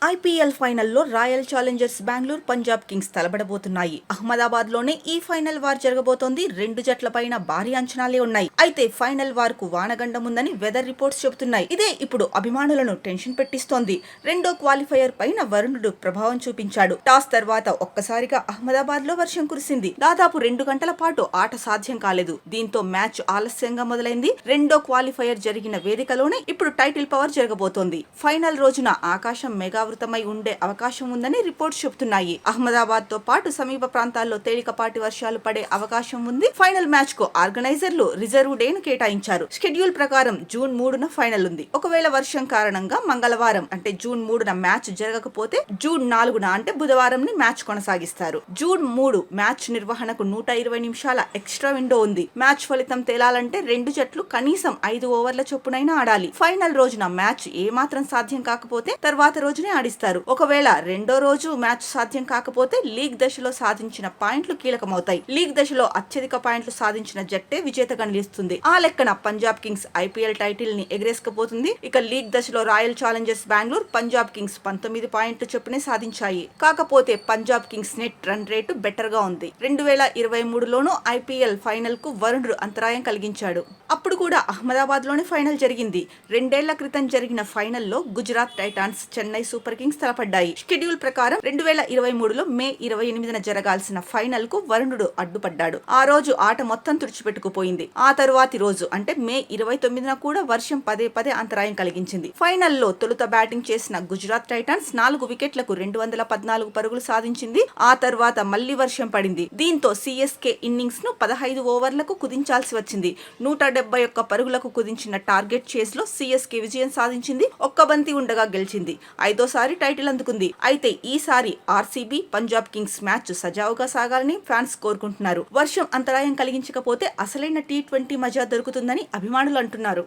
IPL ఫైనల్లో royal challengers Bengaluru, Punjab kings తలబడబోతున్నాయి. అహ్మదాబాద్ లోనే ఈ ఫైనల్ వార్ జరగబోతోంది. రెండు జట్లపైన భారీ అంచనాలే ఉన్నాయి. అయితే ఫైనల్ వార్ కు వానగండం ఉందని వెదర్ రిపోర్ట్స్ చెబుతున్నాయి. ఇదే ఇప్పుడు అభిమానులను టెన్షన్ పెట్టిస్తోంది. రెండో క్వాలిఫైయర్ పైన వరుణుడు ప్రభావం చూపించాడు. టాస్ తర్వాత ఒక్కసారిగా అహ్మదాబాద్ లో వర్షం కురిసింది. దాదాపు 2 గంటల పాటు ఆట సాధ్యం కాలేదు. దీంతో మ్యాచ్ ఆలస్యంగా మొదలైంది. రెండో క్వాలిఫైయర్ జరిగిన వేదికలోనే ఇప్పుడు టైటిల్ పవర్ జరగబోతోంది. ఫైనల్ రోజున ఆకాశం మెగా ఉండే అవకాశం ఉందని రిపోర్ట్స్ చెబుతున్నాయి. అహ్మదాబాద్ తో పాటు సమీప ప్రాంతాల్లో తేలికపాటి వర్షాలు పడే అవకాశం ఉంది. ఫైనల్ మ్యాచ్ కు ఆర్గనైజర్లు రిజర్వ్ డే ను కేటాయించారు. షెడ్యూల్ ప్రకారం జూన్ 3న ఫైనల్ ఉంది. ఒకవేళ వర్షం కారణంగా మంగళవారం అంటే జూన్ 3న మ్యాచ్ జరగకపోతే జూన్ 4న అంటే బుధవారం మ్యాచ్ కొనసాగిస్తారు. జూన్ 3 మ్యాచ్ నిర్వహణకు 120 నిమిషాల ఎక్స్ట్రా విండో ఉంది. మ్యాచ్ ఫలితం తేలాలంటే రెండు జట్లు కనీసం 5 ఓవర్ల చొప్పునైనా ఆడాలి. ఫైనల్ రోజున మ్యాచ్ ఏమాత్రం సాధ్యం కాకపోతే తర్వాత రోజునే ఆడిస్తారు. ఒకవేళ రెండో రోజు మ్యాచ్ సాధ్యం కాకపోతే లీగ్ దశలో సాధించిన పాయింట్లు కీలకమవుతాయి. లీగ్ దశలో అత్యధిక పాయింట్లు సాధించిన జట్టే విజేతగా నిలుస్తుంది. ఆ లెక్కన పంజాబ్ కింగ్స్ ఐపీఎల్ టైటిల్ ని ఎగరేసుకుపోతుంది. ఇక లీగ్ దశలో royal challengers Bengaluru, Punjab Kings 19 పాయింట్లు చొప్పునే సాధించాయి. కాకపోతే Punjab Kings net run rate better గా ఉంది. 2023లోనూ ఐపీఎల్ ఫైనల్ కు వరుణుడు అంతరాయం కలిగించాడు. అప్పుడు కూడా అహ్మదాబాద్ లోనే ఫైనల్ జరిగింది. 2 ఏళ్ల క్రితం జరిగిన ఫైనల్లో Gujarat titans, Chennai super kings తలపడ్డాయి. షెడ్యూల్ ప్రకారం 2023లో మే 28న జరగాల్సిన ఫైనల్ కు వరుణుడు అడ్డుపడ్డాడు. ఆ రోజు ఆట మొత్తం తుడిచిపెట్టుకుపోయింది. ఆ తరువాతి రోజు అంటే మే 29న కూడా వర్షం పదే అంతరాయం కలిగించింది. ఫైనల్లో తొలుత బ్యాటింగ్ చేసిన గుజరాత్ టైటాన్స్ 4 వికెట్లకు 214 పరుగులు సాధించింది. ఆ తర్వాత మళ్లీ వర్షం పడింది. దీంతో సిఎస్కే ఇన్నింగ్స్ ను 15 ఓవర్లకు కుదించాల్సి వచ్చింది. 171 పరుగులకు కుదించిన టార్గెట్ చేస్ లో సిఎస్కే విజయం సాధించింది. ఒక్క బంతి ఉండగా గెలిచింది. ఐదోసారి టైటిల్ అందుకుంది. అయితే ఈసారి ఆర్సీబీ, పంజాబ్ కింగ్స్ మ్యాచ్ సజావుగా సాగాలని ఫ్యాన్స్ కోరుకుంటున్నారు. వర్షం అంతరాయం కలిగించకపోతే అసలైన T20 మజా దొరుకుతుందని అభిమానులు అంటున్నారు.